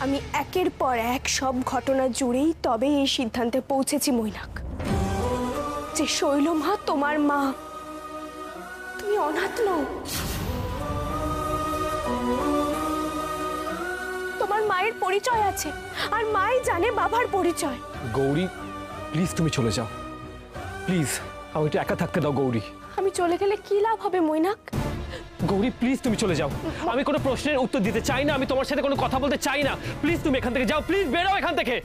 আমি একের পর এক সব ঘটনা জুড়েই তবে এই সিদ্ধান্তে পৌঁছেছি মৈনাক, যে শৈলমা তোমার মা, তুমি অনাথ নও। তোমার মায়ের পরিচয় আছে, আর মাই জানে বাবার পরিচয়। গৌরী, প্লিজ তুমি চলে যাও, প্লিজ আমাকে একা থাকতে দাও গৌরী। আমি চলে গেলে কি লাভ হবে মৈনাক? গৌরী প্লিজ তুমি চলে যাও, আমি কোনো প্রশ্নের উত্তর দিতে চাই না, আমি তোমার সাথে কোনো কথা বলতে চাই না, প্লিজ তুমি এখান থেকে যাও, প্লিজ বেরো এখান থেকে।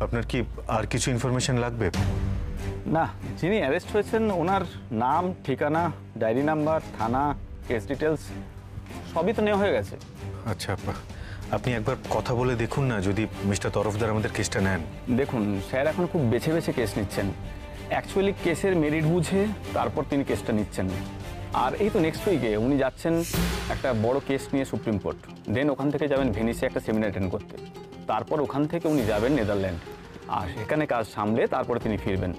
আপনার কি আর কিছু ইনফরমেশন লাগবে? না, যিনি অ্যারেস্ট হয়েছেন ওনার নাম, ঠিকানা, ডায়েরি নাম্বার, থানা, কেস ডিটেলস সবই তো নেওয়া হয়ে গেছে। আচ্ছা, আপনি একবার কথা বলে দেখুন না, যদি মিস্টার তরফদার আমাদের কেসটা নেন। দেখুন স্যার এখন খুব বেছে বেছে কেস নিচ্ছেন, অ্যাকচুয়ালি কেসের মেরিট বুঝে তারপর তিনি কেসটা নিচ্ছেন। আর এই তো নেক্সট উইকে উনি যাচ্ছেন একটা বড় কেস নিয়ে সুপ্রিম কোর্ট, দেন ওখান থেকে যাবেন ভেনিসে একটা সেমিনার অ্যাটেন্ড করতে, তারপর ওখান থেকে উনি যাবেন নেদারল্যান্ড, আর সেখানে কাজ সামলে তারপরে তিনি ফিরবেন।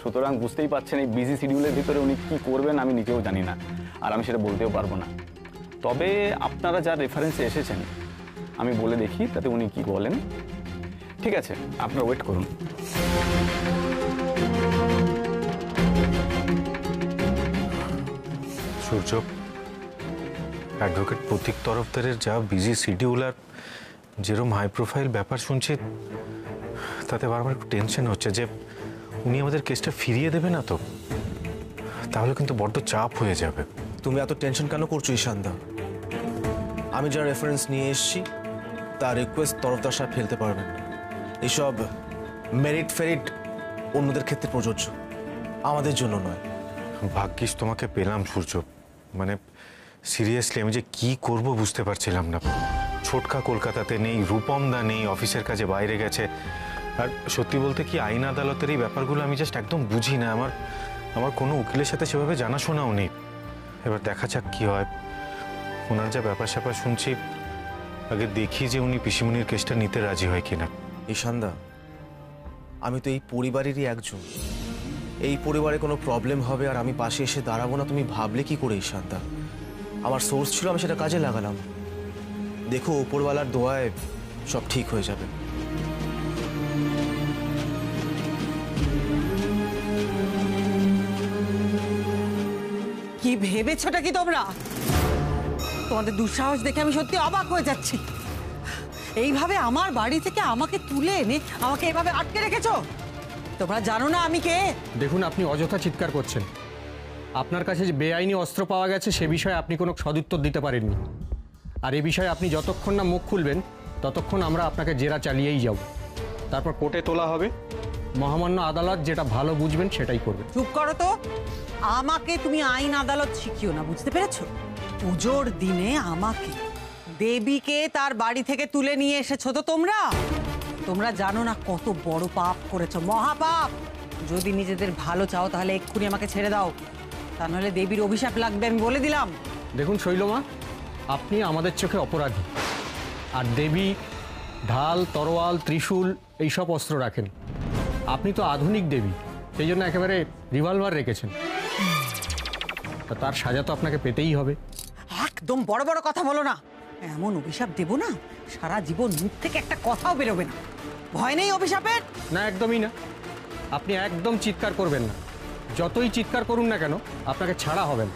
সুতরাং বুঝতেই পারছেন এই বিজি শিডিউলের ভিতরে উনি কী করবেন আমি নিজেও জানি না, আর আমি সেটা বলতেও পারবো না। তবে আপনারা যার রেফারেন্সে এসেছেন আমি বলে দেখি তাতে উনি কি বলেন। ঠিক আছে, আপনারা ওয়েট করুন। সূর্য, অ্যাডভোকেট প্রতীক তরফদারের যা বিজি শিডিউল আর যেরকম হাই প্রোফাইল ব্যাপার শুনছি, তাতে বারবার একটু টেনশন হচ্ছে যে উনি আমাদের কেসটা ফিরিয়ে দেবে না তো, তাহলে কিন্তু বড্ড চাপ হয়ে যাবে। তুমি এত টেনশন কেন করছো ঈশানদা? আমি যা রেফারেন্স নিয়ে এসেছি তার রিকোয়েস্ট তরফদার সাহেব ফেলতে পারবেন না। এইসব মেরিট ফেরিট অন্যদের ক্ষেত্রে প্রযোজ্য, আমাদের জন্য নয়। ভাগ্যিস তোমাকে পেলাম সূর্য, মানে সিরিয়াসলি আমি যে কি করব বুঝতে পারছিলাম না। ছোটকা কলকাতাতে নেই, রূপমদা নেই, অফিসের কাজে বাইরে গেছে, আর সত্যি বলতে কি আইন আদালতের এই ব্যাপারগুলো আমি জাস্ট একদম বুঝি না। আমার কোনো উকিলের সাথে সেভাবে জানাশোনাও নেই। এবার দেখা যাক কি হয়। ওনার যা ব্যাপার স্যাপার শুনছি, আগে দেখি যে উনি পিসিমণির কেসটা নিতে রাজি হয় কিনা। ঈশানদা, আমি তো এই পরিবারেরই একজন, এই পরিবারে কোনো প্রবলেম হবে আর আমি পাশে এসে দাঁড়াবো না তুমি ভাবলে কি করে ঈশানদা? আমার সোর্স ছিল, আমি সেটা কাজে লাগালাম। দেখো উপরওয়ালার দোয়ায় সব ঠিক হয়ে যাবে। কি ভেবেছোটা কি তোমরা? তোমাদের দুঃসাহস দেখে আমি সত্যি অবাক হয়ে যাচ্ছি। এইভাবে আমার বাড়ি থেকে আমাকে তুলে এনে আমাকে এভাবে আটকে রেখেছো। তোমরা জানো না আমি কে? দেখুন, আপনি অযথা চিৎকার করছেন। আপনার কাছে যে বেআইনি অস্ত্র পাওয়া গেছে সে বিষয়ে আপনি কোনো সদুত্তর দিতে পারেননি, আর এ বিষয়ে আপনি যতক্ষণ না মুখ খুলবেন ততক্ষণ আমরা আপনাকে জেরা চালিয়েই যাব। তারপর কোর্টে তোলা হবে, মহামান্য আদালত যেটা ভালো বুঝবেন সেটাই করবে। চুপ করো তো। আমাকে তুমি আইন আদালত শিখিও না, বুঝতে পেরেছো? পুজোর দিনে আমাকে, দেবীকে তার বাড়ি থেকে তুলে নিয়ে এসেছো তো তোমরা। তোমরা জানো না কত বড় পাপ করেছো, মহাপাপ। যদি নিজেদের ভালো চাও তাহলে এক্ষুনি আমাকে ছেড়ে দাও, তা নাহলে দেবীর অভিশাপ লাগবে, আমি বলে দিলাম। দেখুন শৈলমা, আপনি আমাদের চোখে অপরাধী, আর দেবী ঢাল, তরোয়াল, ত্রিশূল এইসব অস্ত্র রাখেন। আপনি তো আধুনিক দেবী, সেই জন্য একেবারে রিভলভার রেখেছেন, তা তার সাজা তো আপনাকে পেতেই হবে। একদম বড় বড় কথা বলো না। এমন অভিশাপ দেবো না সারা জীবন মুখ থেকে একটা কথাও বেরোবে না। ভয় নেই অভিশাপের? না, একদমই না। আপনি একদম চিৎকার করবেন না, যতই চিৎকার করুন না কেন আপনাকে ছাড়া হবে না।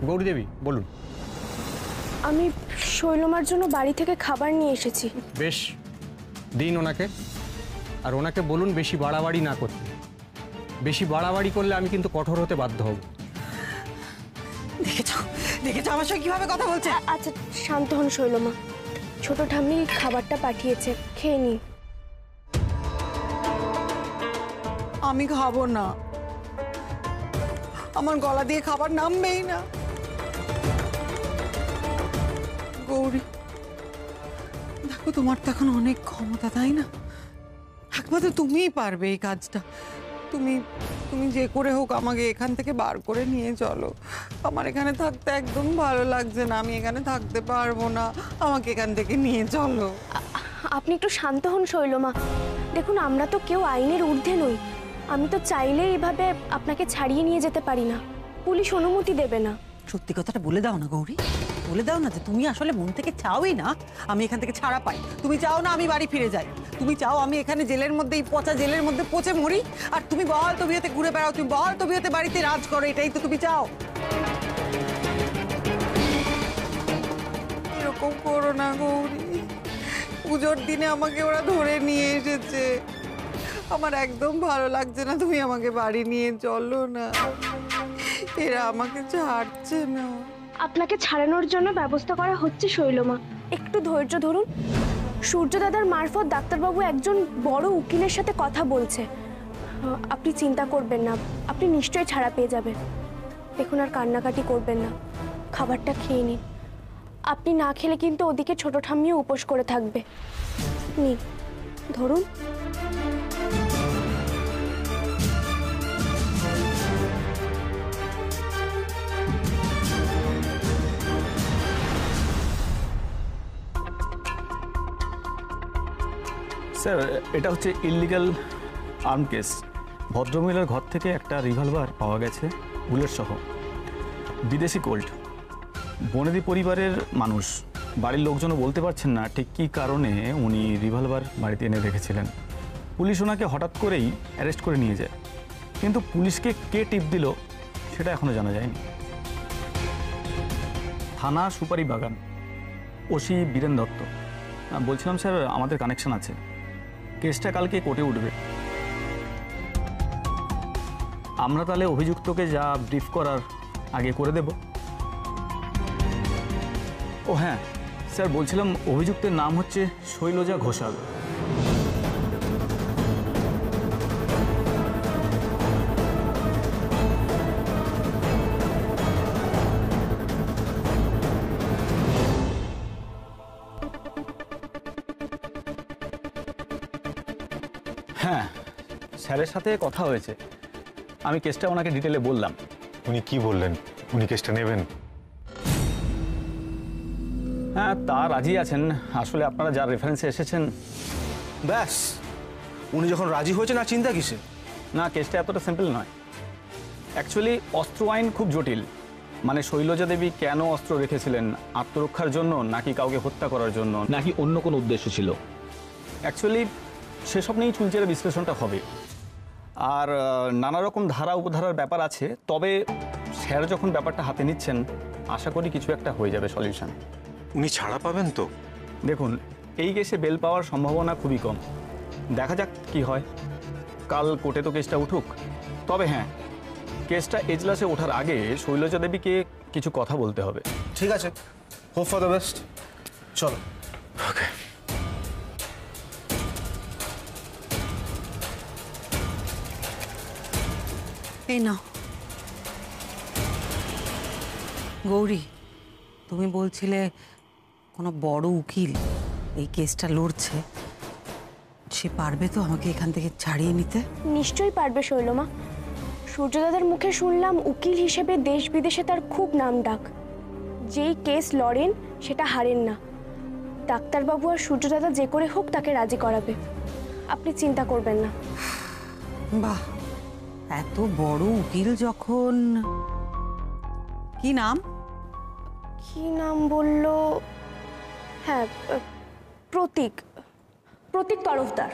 গৌরী দেবী বলুন। আমি শৈলমার জন্য বাড়ি থেকে খাবার নিয়ে এসেছি। বেশ, দিন ওনাকে, আর ওনাকে বলুন বেশি বাড়াবাড়ি না করতে। বেশি বাড়াবাড়ি করলে আমি কিন্তু কঠোর হতে বাধ্য হব। দেখেছো দেখেছো আমার সঙ্গে কিভাবে কথা বলছে? আচ্ছা শান্ত হন শৈলমা, ছোট ঠাম্মি খাবারটা পাঠিয়েছে, খেয়ে নি। আমি খাবো না, আমার গলা দিয়ে খাবার নামবেই না। গৌরী, দেখো তোমার তো এখন অনেক ক্ষমতা, তাই না? একমাত্র তুমিই পারবে এই কাজটা। তুমি তুমি যে করে হোক আমাকে এখান থেকে বার করে নিয়ে চলো। আমার এখানে থাকতে একদম ভালো লাগছে না, আমি এখানে থাকতে পারবো না, আমাকে এখান থেকে নিয়ে চলো। আপনি একটু শান্ত হন শৈলমা। দেখুন, আমরা তো কেউ আইনের ঊর্ধ্বে নই। আমি তো চাইলে এইভাবে আপনাকে ছাড়িয়ে নিয়ে যেতে পারি না, পুলিশ অনুমতি দেবে না। সত্যি কথাটা বলে দাও না গৌরী, বলে দাও না যে তুমি আসলে মন থেকে চাওই না আমি এখান থেকে ছাড়া পাই। তুমি চাও না আমি বাড়ি ফিরে যাই, তুমি চাও আমি এখানে জেলের মধ্যে, এই পচা জেলের মধ্যে পচে মরি, আর তুমি বহাল তবিয়তে ঘুরে বেড়াও, তুমি বহাল তবিয়তে বাড়িতে রাজ করো, এটাই তো তুমি চাও। এরকম করো না গৌরী, পুজোর দিনে আমাকে ওরা ধরে নিয়ে এসেছে, আমার একদম ভালো লাগছে না, তুমি আমাকে বাড়ি নিয়ে চলো না, এরা আমাকে ছাড়ছে না। আপনাকে ছাড়ানোর জন্য ব্যবস্থা করা হচ্ছে শৈলমা, একটু ধৈর্য ধরুন। সূর্য দাদার মারফত ডাক্তারবাবু একজন বড় উকিলের সাথে কথা বলছে। আপনি চিন্তা করবেন না, আপনি নিশ্চয়ই ছাড়া পেয়ে যাবেন। দেখুন, আর কান্নাকাটি করবেন না, খাবারটা খেয়ে নিন। আপনি না খেলে কিন্তু ওদিকে ছোট ঠাম্মিও উপোস করে থাকবে। নিন, ধরুন। স্যার, এটা হচ্ছে ইললিগাল আর্ম কেস। ভদ্রমহিলার ঘর থেকে একটা রিভলভার পাওয়া গেছে বুলেট সহ, বিদেশি কোল্ট। বনেদি পরিবারের মানুষ, বাড়ির লোকজনও বলতে পারছেন না ঠিক কী কারণে উনি রিভলভার বাড়িতে এনে রেখেছিলেন। পুলিশ ওনাকে হঠাৎ করেই অ্যারেস্ট করে নিয়ে যায়, কিন্তু পুলিশকে কে টিপ দিল সেটা এখনও জানা যায়নি। থানা সুপারি বাগান, ওসি বীরেন দত্ত। বলছিলাম স্যার, আমাদের কানেকশন আছে, কেসটা কালকে কোর্টে উঠবে। আমরা তাহলে অভিযুক্তকে যা ব্রিফ করার আগে করে দেব। ও হ্যাঁ স্যার, বলছিলাম অভিযুক্তের নাম হচ্ছে শৈলজা ঘোষাল। হ্যাঁ, স্যারের সাথে কথা হয়েছে, আমি কেসটা ওনাকে ডিটেলে বললাম। উনি কি বললেন? উনি কেসটা নেবেন? হ্যাঁ, তা রাজি আছেন। আসলে আপনারা যার রেফারেন্সে এসেছেন। ব্যাস, উনি যখন রাজি হয়েছেন আর চিন্তা কিসে? না, কেসটা এতটা সিম্পল নয়। অ্যাকচুয়ালি অস্ত্র আইন খুব জটিল। মানে শৈলজা দেবী কেন অস্ত্র রেখেছিলেন, আত্মরক্ষার জন্য নাকি কাউকে হত্যা করার জন্য নাকি অন্য কোনো উদ্দেশ্য ছিল, অ্যাকচুয়ালি সেসব নিয়েই চুলচেরা বিশ্লেষণটা হবে। আর নানা রকম ধারা উপধারার ব্যাপার আছে। তবে স্যার যখন ব্যাপারটা হাতে নিচ্ছেন, আশা করি কিছু একটা হয়ে যাবে সলিউশন। উনি ছাড়া পাবেন তো? দেখুন, এই কেসে বেল পাওয়ার সম্ভাবনা খুবই কম। দেখা যাক কি হয়। কাল কোর্টে তো কেসটা উঠুক। তবে হ্যাঁ, কেসটা এজলাসে ওঠার আগে শৈলজা দেবীকে কিছু কথা বলতে হবে। ঠিক আছে, হোপ ফর দ্য বেস্ট। চলো। ওকে। এই নাও। গৌরী, তুমি বলছিলে কোনো বড় উকিল এই কেসটা লড়ছে, সে পারবে তো আমাকে এখান থেকে ছাড়িয়ে নিতে? নিশ্চয়ই পারবে শৈলমা। সূর্যদাদার মুখে শুনলাম উকিল হিসেবে দেশ বিদেশে তার খুব নাম ডাক। যেই কেস লড়েন সেটা হারেন না। ডাক্তারবাবু আর সূর্যদাদা যে করে হোক তাকে রাজি করাবে, আপনি চিন্তা করবেন না। বাহ, এত বড় উকিল যখন। কি নাম? কি নাম বললো? হ্যাঁ, প্রতীক তরফদার।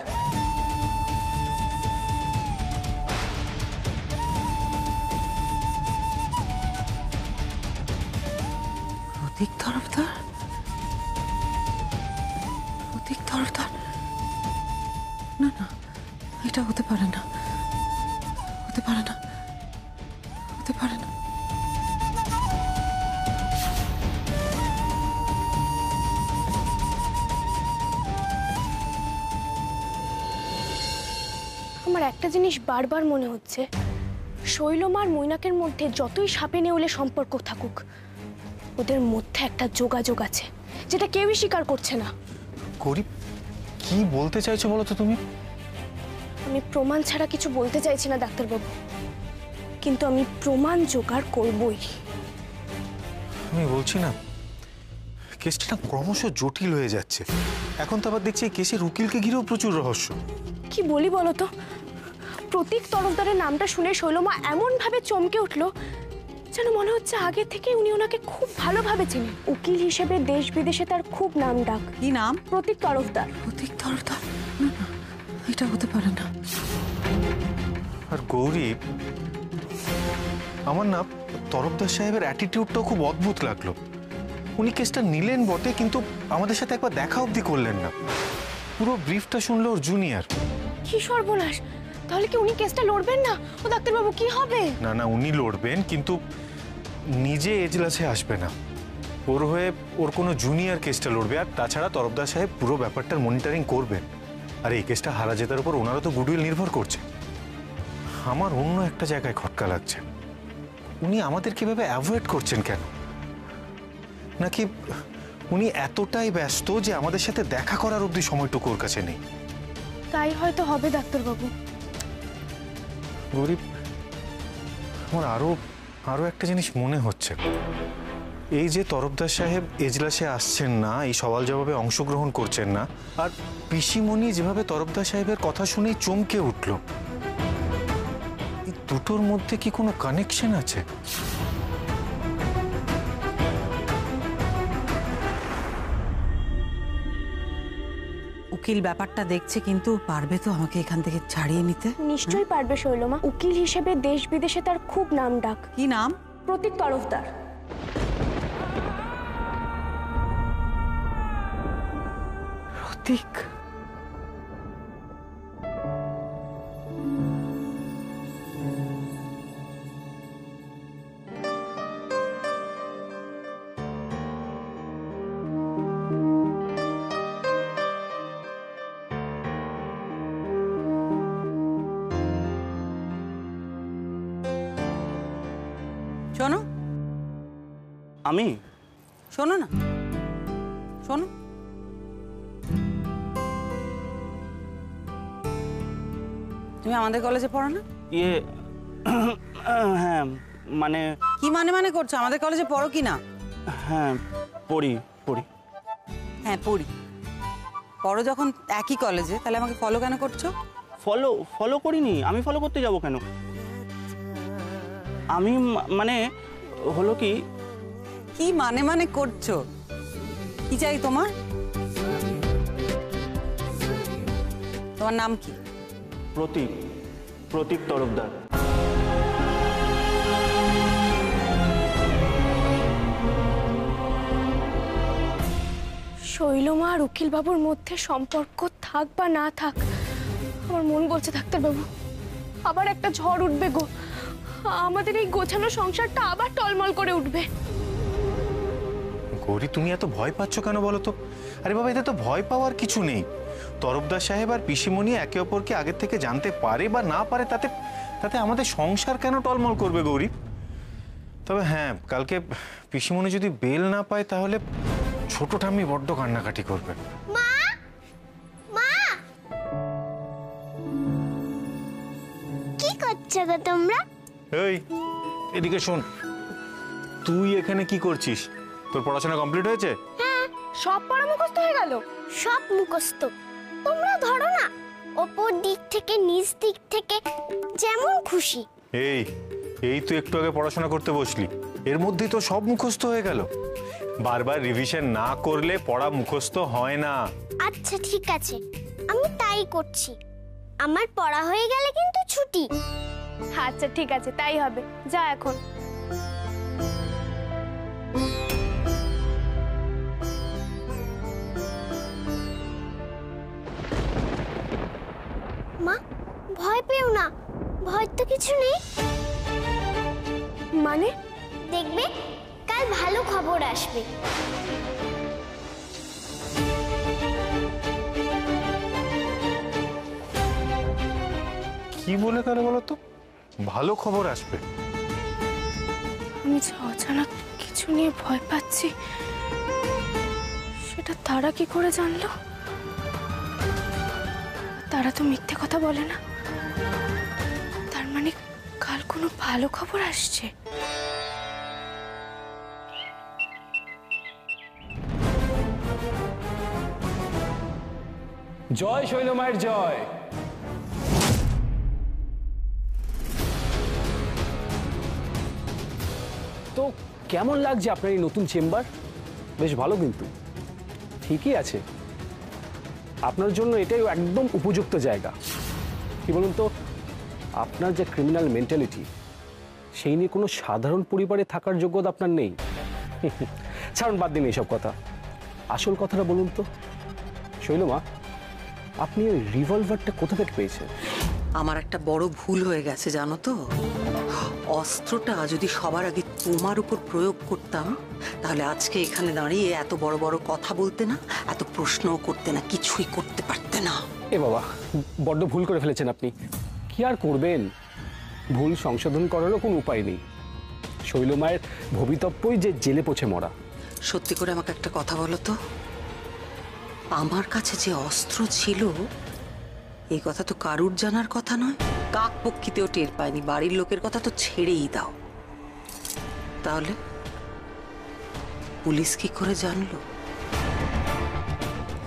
প্রতীক তরফদার? প্রতীক তরফদার? না না, এটা হতে পারে না, হতে পারে না, হতে পারে না। আমার একটা জিনিস বারবার মনে হচ্ছে, শৈলমা আর মৈনাকের মধ্যে যতই সাপে নেউলে সম্পর্ক থাকুক, ওদের মধ্যে একটা যোগাযোগ আছে যেটা কেউই স্বীকার করছে না। গরিব, কি বলতে চাইছো বলো তো তুমি? আমি প্রমাণ ছাড়া কিছু বলতে চাইছি না ডাক্তারবাবু, কিন্তু আমি প্রমাণ জোগাড় করবই। আমি বলছি না, কেসটা না ক্রমশ জটিল হয়ে যাচ্ছে। এখন তো আবার দেখছি এই কেসের উকিলকে ঘিরেও প্রচুর রহস্য। কি বলি বলো তো, প্রতীক তরফদারের নামটা শুনে শৈলমা এমন ভাবে চমকে উঠলো যেন মনে হচ্ছে আগে থেকে উনি ওনাকে খুব ভালোভাবে চেনেন। উকিল হিসেবে দেশ বিদেশে তার খুব নাম ডাক। কি নাম? প্রতীক তরফদার। প্রতীক তরফদার? না না, এটা হতে পারে না। আর গৌরী, আমার না তরফদার সাহেবের অ্যাটিটিউডটাও খুব অদ্ভুত লাগলো। উনি কেসটা নিলেন বটে, কিন্তু আমাদের সাথে একবার দেখা অবধি করলেন না। পুরো ব্রিফটা শুনলো ওর জুনিয়র। কি সর্বনাশ! তাহলে কি উনি কেসটা লড়বেন না? ও ডাক্তারবাবু, কি হবে? না না, উনি লড়বেন, কিন্তু নিজে এজলাসে আসবে না। ওর হয়ে ওর কোনো জুনিয়র কেসটা লড়বে। আর তাছাড়া তরফদার সাহেব পুরো ব্যাপারটার মনিটরিং করবেন। আর এই কেসটা হারা জেতার উপর ওনারও তো গুডউইল নির্ভর করছে। আমার অন্য একটা জায়গায় খটকা লাগছে। উনি আমাদের কিভাবে অ্যাভয়েড করছেন কেন? নাকি উনি এতটাই ব্যস্ত যে আমাদের সাথে দেখা করার অবধি সময়টুকু ওর কাছে নেই? তাই হয়তো হবে ডাক্তারবাবু। গরিব, আমার আরো একটা জিনিস মনে হচ্ছে। এই যে তরফদার সাহেব এজলাসে আসছেন না, এই সওয়াল জবাবে অংশগ্রহণ করছেন না, আর পিসিমণি যেভাবে তরফদার সাহেবের কথা শুনেই চমকে উঠল, এই দুটোর মধ্যে কি কোনো কানেকশন আছে? উকিল ব্যাপারটা দেখছে, কিন্তু পারবে তো আমাকে এখান থেকে ছাড়িয়ে নিতে? নিশ্চয়ই পারবে শৈলমা। উকিল হিসেবে দেশ বিদেশে তার খুব নাম ডাক। কি নাম? প্রতীক তরফদার। প্রতীক? শোনো, আমি শোনো না, শোনো। তুমি আমাদের কলেজে পড়ো না? ইয়ে হ্যাঁ, মানে কি মানে করছো? আমাদের কলেজে পড়ো কি না? হ্যাঁ, পড়ি। হ্যাঁ পড়ি। পড়ো যখন একই কলেজে, তাহলে আমাকে ফলো কেন করছো? ফলো করিনি। আমি ফলো করতে যাব কেন? আমি মানে হলো কি কি মানে করছো? কি চাই তোমার? তোমার নাম কি? প্রতীক তরফদার। শৈলমা আর উকিল বাবুর মধ্যে সম্পর্ক থাক বা না থাক, আমার মন বলছে ডাক্তারবাবু আবার একটা ঝড় উঠবে গো। আমাদের এই গোছানো সংসারটা আবার টলমল করে উঠবে। গৌরী, তুমি এত ভয় পাচ্ছ কেন বলো তো? আরে বাবা, এতে তো ভয় পাওয়ার কিছু নেই। তরফদার সাহেব আর পিসিমণি একে অপরকে আগের থেকে জানতে পারে বা না পারে, তাতে আমাদের সংসার কেন টলমল করবে গৌরী? তবে হ্যাঁ, কালকে পিসিমণি যদি বেল না পায় তাহলে ছোট ঠাম্মি বড্ড কান্নাকাটি করবে। মা, মা, কি করছো গো তোমরা? এই, এদিকে শোন। তুই এখানে কি করছিস? তোর পড়াশোনা কমপ্লিট হয়েছে? সব পড়া মুখস্থ হয়ে গেল? সব মুখস্থ। তোমরা ধরো না, ওপর দিক থেকে নিচ দিক থেকে যেমন খুশি। এই তুই একটু আগে পড়াশোনা করতে বসলি, এর মধ্যেই তো সব মুখস্থ হয়ে গেল। বারবার রিভিশন না করলে পড়া মুখস্থ হয় না। আচ্ছা ঠিক আছে, আমি তাই করছি। আমার পড়া হয়ে গেলে কিন্তু ছুটি। আচ্ছা ঠিক আছে, তাই হবে। যা এখন। মা, ভয় পেও না, ভয় তো কিছু নেই। মানে? দেখবে কাল ভালো খবর আসবে। কি বলে গেল বলো তো? ভালো খবর আসবে? আমি যে অজানা কিছু নিয়ে ভয় পাচ্ছি, সেটা তারা কি করে জানলো? তারা তো মিথ্যে কথা বলে না। তার মানে কাল কোনো ভালো খবর আসছে। জয় শৈলমায়ের জয়। তো কেমন লাগছে আপনার এই নতুন চেম্বার? বেশ ভালো, কিন্তু ঠিকই আছে। আপনার জন্য এটাই একদম উপযুক্ত জায়গা। কি বলুন তো, আপনার যে ক্রিমিনাল মেন্টালিটি, সেই নিয়ে কোনো সাধারণ পরিবারে থাকার যোগ্যতা আপনার নেই। ছাড়ুন, বাদ দিন এইসব কথা। আসল কথাটা বলুন তো শৈলমা, আপনি ওই রিভলভারটা কোথা থেকে পেয়েছেন? আমার একটা বড় ভুল হয়ে গেছে জানো তো। অস্ত্রটা যদি সবার আগে তোমার উপর প্রয়োগ করতাম, তাহলে আজকে এখানে দাঁড়িয়ে এত বড় বড় কথা বলতে না, এত প্রশ্নও করতে না, কিছুই করতে পারতে না। এ বাবা, বড্ড ভুল করে ফেলেছেন আপনি। কি আর করবেন, ভুল সংশোধন করারও কোনো উপায় নেই। শৈলমায়ের ভবিতব্যই যে জেলে পচে মরা। সত্যি করে আমাকে একটা কথা বলো তো, আমার কাছে যে অস্ত্র ছিল, এই কথা তো কারুর জানার কথা নয়। কাক পক্ষীতেও টের পায়নি, বাড়ির লোকের কথা তো ছেড়েই দাও। তাহলে পুলিশ কি করে জানলো?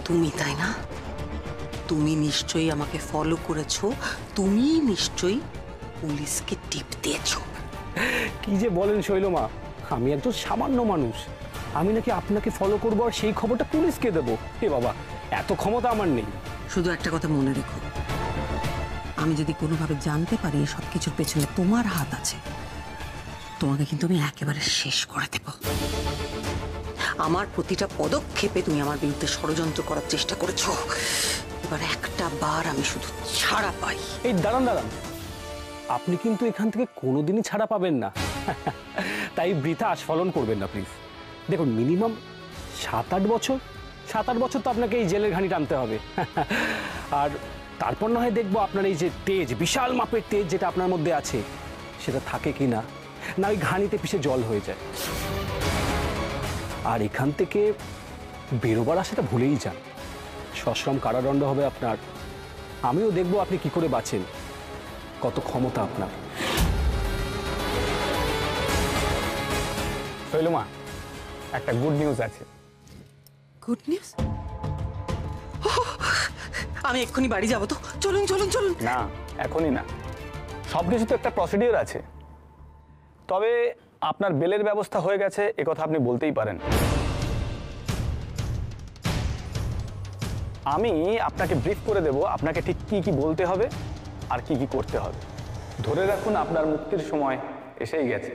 তুমি, তাই না? তুমি নিশ্চয়ই আমাকে ফলো করেছো, তুমি নিশ্চয়ই পুলিশকে টিপ দিয়েছো। কি যে বলেন শৈলমা, আমি একজন সামান্য মানুষ। আমি নাকি আপনাকে ফলো করবো আর সেই খবরটা পুলিশকে দেবো? এ বাবা, এত ক্ষমতা আমার নেই। শুধু একটা কথা মনে রেখো, আমি যদি কোনোভাবে জানতে পারি সব কিছুর পেছনে তোমার হাত আছে, তোমাকে কিন্তু আমি একেবারে শেষ করে দেব। আমার প্রতিটা পদক্ষেপে তুমি আমার বিরুদ্ধে ষড়যন্ত্র করার চেষ্টা করেছো। এবার একটা বার আমি শুধু ছাড়া পাই। এই দাঁড়ান দাঁড়ান, আপনি কিন্তু এখান থেকে কোনোদিনই ছাড়া পাবেন না। তাই বৃথা আস্ফলন করবেন না প্লিজ। দেখুন, মিনিমাম 7-8 বছর, 7-8 বছর তো আপনাকে এই জেলের ঘানি টানতে হবে। আর তারপর না হয় দেখবো আপনার এই যে তেজ, বিশাল মাপের তেজ যেটা আপনার মধ্যে আছে, সেটা থাকে কি না, না ওই ঘানিতে পিষে জল হয়ে যায়। আর এখান থেকে বেরোবার আশাটা ভুলেই যান। সশ্রম কারাদণ্ড হবে আপনার। আমিও দেখবো আপনি কি করে বাঁচেন, কত ক্ষমতা আপনার। শৈলমা, একটা গুড নিউজ আছে। Good news? আমি এক্ষুনি বাড়ি যাবো, তো চলুন চলুন চলুন। না, এখনই না, সব কিছু তো একটা প্রসিডিওর আছে। তবে আপনার বেলের ব্যবস্থা হয়ে গেছে, একথা আপনি বলতেই পারেন। আমি আপনাকে ব্রিফ করে দেব আপনাকে ঠিক কি কি বলতে হবে আর কি কি করতে হবে। ধরে রাখুন আপনার মুক্তির সময় এসেই গেছে।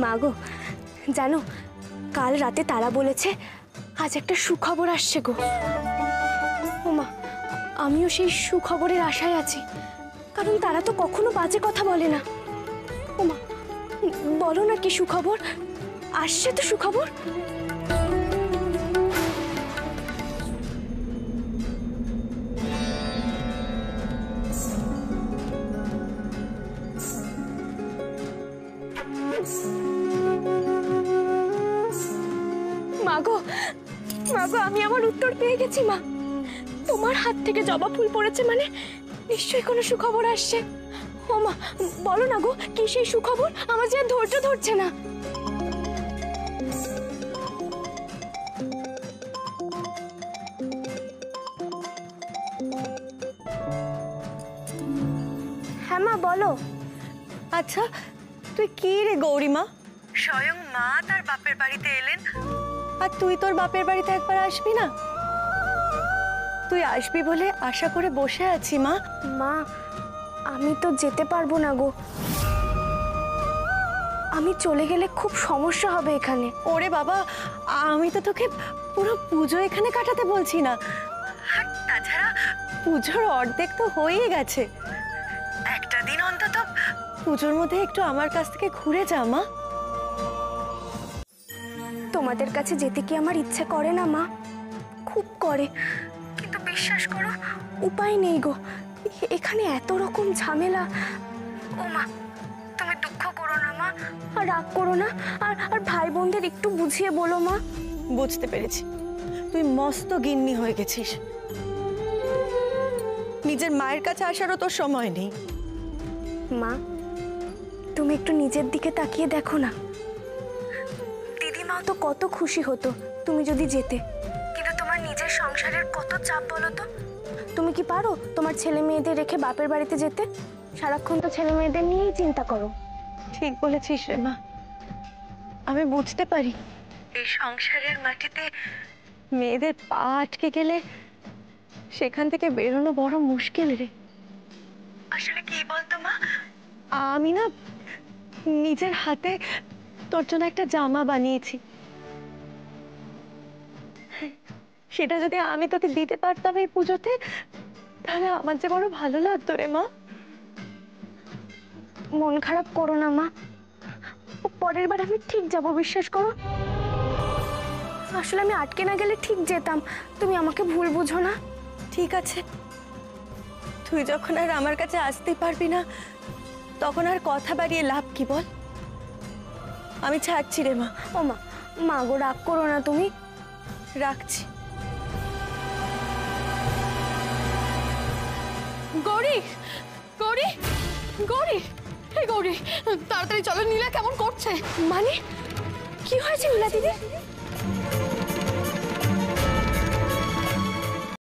মাগো, জানো কাল রাতে তারা বলেছে আজ একটা সুখবর আসছে গো। ওমা, আমিও সেই সুখবরের আশায় আছি, কারণ তারা তো কখনো বাজে কথা বলে না। ওমা, বলো না কি সুখবর আসছে? তো সুখবর। মাগো, মাগো, আমি আমার উত্তর পেয়ে গেছি মা। তোমার হাত থেকে জবা ফুল পড়েছে মানে নিশ্চয়ই কোনো সুখবর আসছে। ও মা, বলো না গো, কি সেই সুখবর? আমার যে আর ধৈর্য ধরছে না। হ্যাঁ মা, বলো। আচ্ছা, তুই কি রে গৌরীমা? স্বয়ং মা তার বাপের বাড়িতে এলেন, আর তুই তোর বাপের বাড়িতে একবার আসবি না? তুই আসবি বলে আশা করে বসে আছি মা। মা, আমি তো যেতে পারবো না গো। আমি চলে গেলে খুব সমস্যা হবে এখানে। ওরে বাবা, আমি তো তোকে পুরো পুজো এখানে কাটাতে বলছি না। আর তাছাড়া পুজোর অর্ধেক তো হয়েই গেছে। একটা দিন অন্তত পুজোর মধ্যে একটু আমার কাছ থেকে ঘুরে যা মা। তোমাদের কাছে যেতে কি আমার ইচ্ছে করে না মা? খুব করে, কিন্তু বিশ্বাস করো উপায় নেই গো। এখানে এত রকম ঝামেলা। ও মা, তুমি দুঃখ করো না মা, আর রাগ করো না, আর ভাই বোনদের একটু বুঝিয়ে বলো মা। বুঝতে পেরেছি, তুই মস্ত গিন্নি হয়ে গেছিস। নিজের মায়ের কাছে আসারও তোর সময় নেই। মা, তুমি একটু নিজের দিকে তাকিয়ে দেখো না। দিদিমাও তো কত খুশি হতো তুমি যদি যেতে, কিন্তু তোমার নিজের সংসারের কত চাপ বলো তো। তুমি কি পারো তোমার ছেলে মেয়েদের রেখে বাপের বাড়িতে যেতে? সারাক্ষণ তো ছেলে মেয়েদের নিয়েই চিন্তা করো। ঠিক বলেছিস রে মা, আমি বুঝতে পারি এই সংসারের মাটিতে মেয়েদের পা আটকে গেলে সেখান থেকে বেরোনো বড় মুশকিল রে। আসলে কি বলতো মা, আমি না নিজের হাতে তোর জন্য একটা জামা বানিয়েছি, সেটা যদি আমি তোকে দিতে পারতাম এই পুজোতে, তাহলে আমার যে বড় ভালো লাগতো রে মা। মন খারাপ করো না মা, পরের বার আমি ঠিক যাবো, বিশ্বাস করো। আসলে আমি আটকে না গেলে ঠিক যেতাম, তুমি আমাকে ভুল বুঝো না। ঠিক আছে, তুই যখন আর আমার কাছে আসতেই পারবি না, তখন আর কথা বাড়িয়ে লাভ কি বল? আমি ছাড়ছি রে মা। ও মা, মা গো রাগ করো না তুমি। রাখছি। গৌরী, গৌরী, গৌরী, হে গৌরী, তাড়াতাড়ি চলো, নীলা কেমন করছে। মানে কি হয়েছে নীলা দিদি?